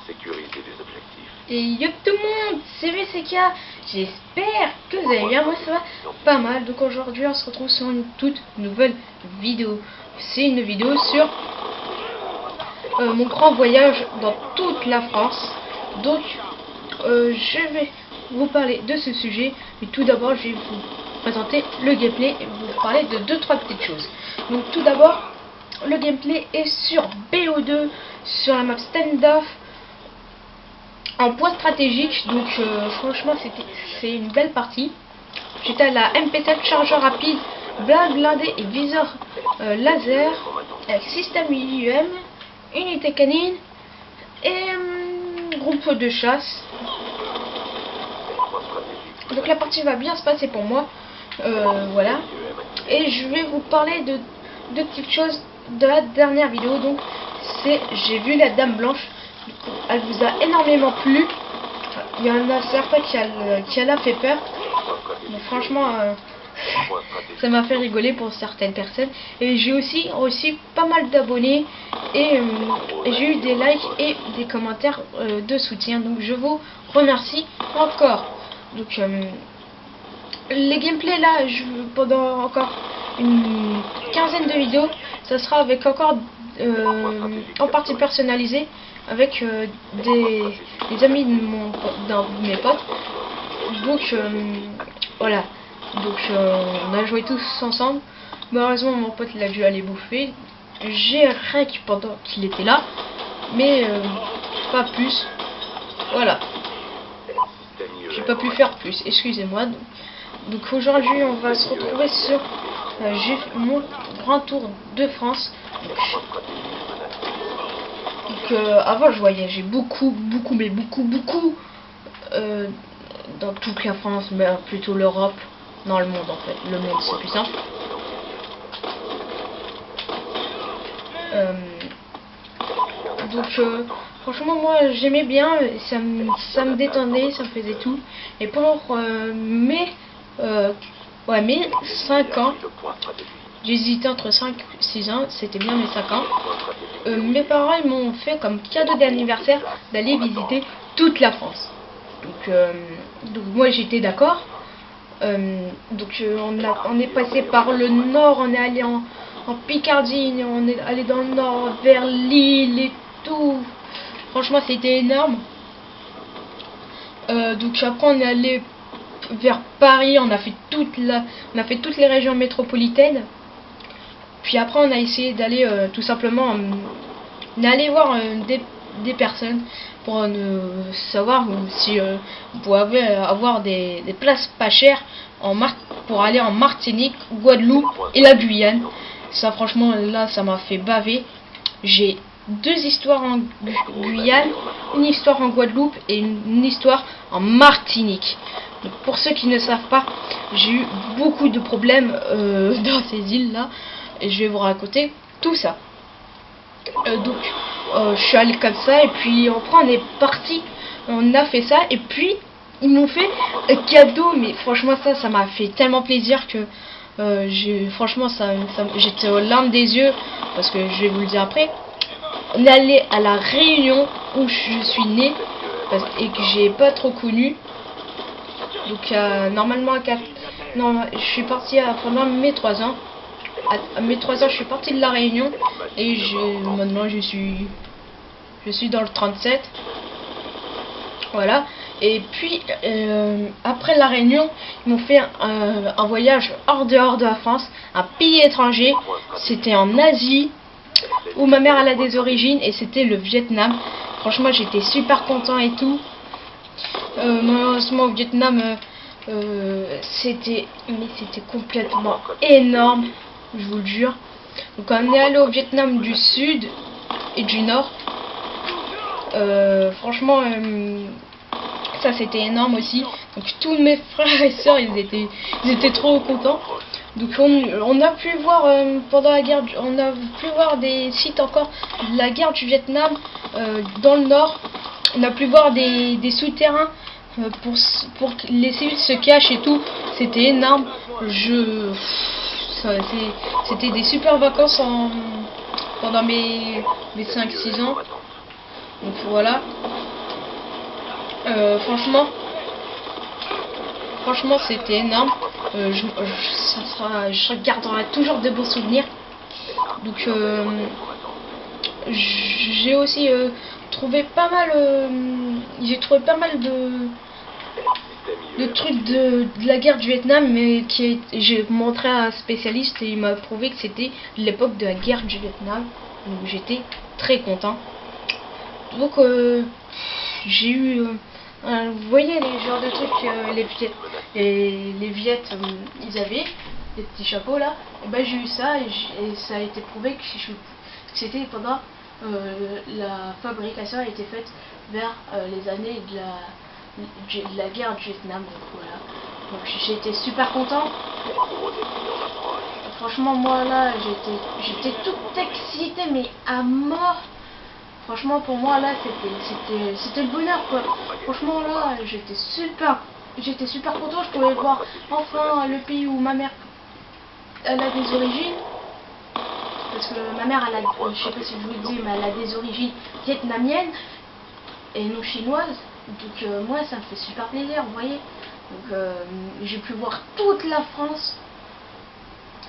sécuriser les objectifs. Et yo tout le monde, c'est VCK, j'espère que vous allez bien, moi ça va pas mal. Donc aujourd'hui on se retrouve sur une toute nouvelle vidéo. C'est une vidéo sur mon grand voyage dans toute la France. Donc je vais vous parler de ce sujet, mais tout d'abord je vais vous présenter le gameplay et vous parler de 2-3 petites choses. Donc tout d'abord, le gameplay est sur BO2, sur la map standoff, en point stratégique. Donc franchement c'est une belle partie. J'étais à la MP7 chargeur rapide, blindé et viseur laser, avec système IUM, unité canine et groupe de chasse. Donc la partie va bien se passer pour moi. Voilà. Et je vais vous parler de deux petites choses de la dernière vidéo. Donc c'est j'ai vu la Dame Blanche. Elle vous a énormément plu. Il y en a certains qui a fait peur. Mais franchement ça m'a fait rigoler pour certaines personnes. Et j'ai aussi reçu pas mal d'abonnés et j'ai eu des likes et des commentaires de soutien. Donc je vous remercie encore. Donc les gameplays là, pendant encore une quinzaine de vidéos, ça sera avec encore en partie personnalisé avec des amis de mes potes. Donc voilà. Donc on a joué tous ensemble. Malheureusement mon pote il a dû aller bouffer. J'ai rec pendant qu'il était là, mais pas plus. Voilà. J'ai pas pu faire plus, excusez-moi. Donc aujourd'hui on va se retrouver sur mon grand tour de France. Donc avant je voyageais beaucoup dans toute la France, mais plutôt l'Europe, dans le monde en fait. Le monde c'est plus simple. Donc franchement moi j'aimais bien, ça me détendait, ça me faisait tout. Et pour mes 5 ans, j'hésitais entre 5 et 6 ans, c'était bien mes 5 ans. Mes parents ils m'ont fait comme cadeau d'anniversaire d'aller visiter toute la France. Donc moi j'étais d'accord. On est passé par le nord, on est allé en Picardie, on est allé dans le nord vers Lille et tout. Franchement c'était énorme. Donc après on est allé vers Paris, on a fait toutes les régions métropolitaines. Puis après on a essayé d'aller tout simplement aller voir des personnes pour savoir si vous pouvez avoir des places pas chères pour aller en Martinique, Guadeloupe et la Guyane. Ça franchement là ça m'a fait baver. J'ai 2 histoires en Guyane, une histoire en Guadeloupe et une histoire en Martinique. Donc pour ceux qui ne savent pas, j'ai eu beaucoup de problèmes dans ces îles là et je vais vous raconter tout ça. Je suis allé comme ça et puis après on est parti, on a fait ça et puis ils m'ont fait un cadeau, mais franchement ça m'a fait tellement plaisir que franchement j'étais aux larmes des yeux, parce que je vais vous le dire après. On est allé à la Réunion où je suis né et que j'ai pas trop connu. Donc normalement je suis parti pendant mes 3 ans. À mes 3 ans je suis parti de la Réunion et maintenant je suis dans le 37. Voilà. Et puis après la Réunion ils m'ont fait un voyage hors de la France, un pays étranger. C'était en Asie où ma mère elle a des origines et c'était le Vietnam. Franchement j'étais super content et tout. Malheureusement au Vietnam c'était complètement énorme, je vous le jure. Donc on est allé au Vietnam du Sud et du Nord. Franchement ça c'était énorme aussi. Donc tous mes frères et sœurs ils étaient trop contents. Donc on a pu voir pendant la guerre, on a pu voir des sites encore de la guerre du Vietnam dans le nord. On a pu voir des souterrains pour que les civils se cachent et tout. C'était énorme. C'était des super vacances pendant mes 5-6 ans. Donc voilà. Franchement c'était énorme. Je regarderai toujours de beaux souvenirs. Donc j'ai aussi trouvé pas mal de trucs de la guerre du Vietnam, mais j'ai montré à un spécialiste et il m'a prouvé que c'était l'époque de la guerre du Vietnam. Donc j'étais très content. Donc j'ai eu vous voyez les genres de trucs les Viet ils avaient des petits chapeaux là, et ben j'ai eu ça et ça a été prouvé que c'était pendant la fabrication a été faite vers les années de la guerre du Vietnam. Donc voilà, donc j'étais super content. Franchement moi là j'étais toute excitée mais à mort. Franchement pour moi là c'était le bonheur quoi. Franchement là j'étais super content. Je pouvais voir enfin le pays où ma mère elle a des origines, parce que ma mère elle a, je sais pas si je vous le dis, mais elle a des origines vietnamiennes et non chinoises. Donc moi ça me fait super plaisir, vous voyez. Donc j'ai pu voir toute la France.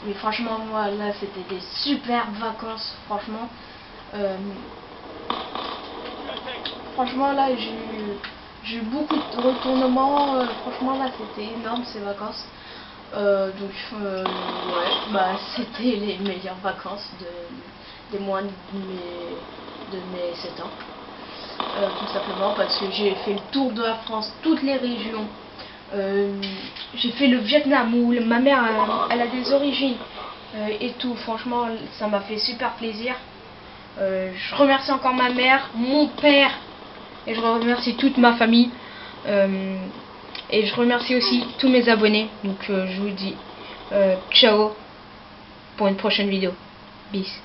Mais franchement moi là c'était des superbes vacances. Franchement là j'ai eu beaucoup de retournements. Franchement là c'était énorme ces vacances. Ouais, bah c'était les meilleures vacances des mois de mes 7 ans. Tout simplement parce que j'ai fait le tour de la France, toutes les régions. J'ai fait le Vietnam où ma mère elle a des origines et tout. Franchement ça m'a fait super plaisir. Je remercie encore ma mère, mon père, et je remercie toute ma famille. Et je remercie aussi tous mes abonnés. Donc je vous dis ciao pour une prochaine vidéo. Bis.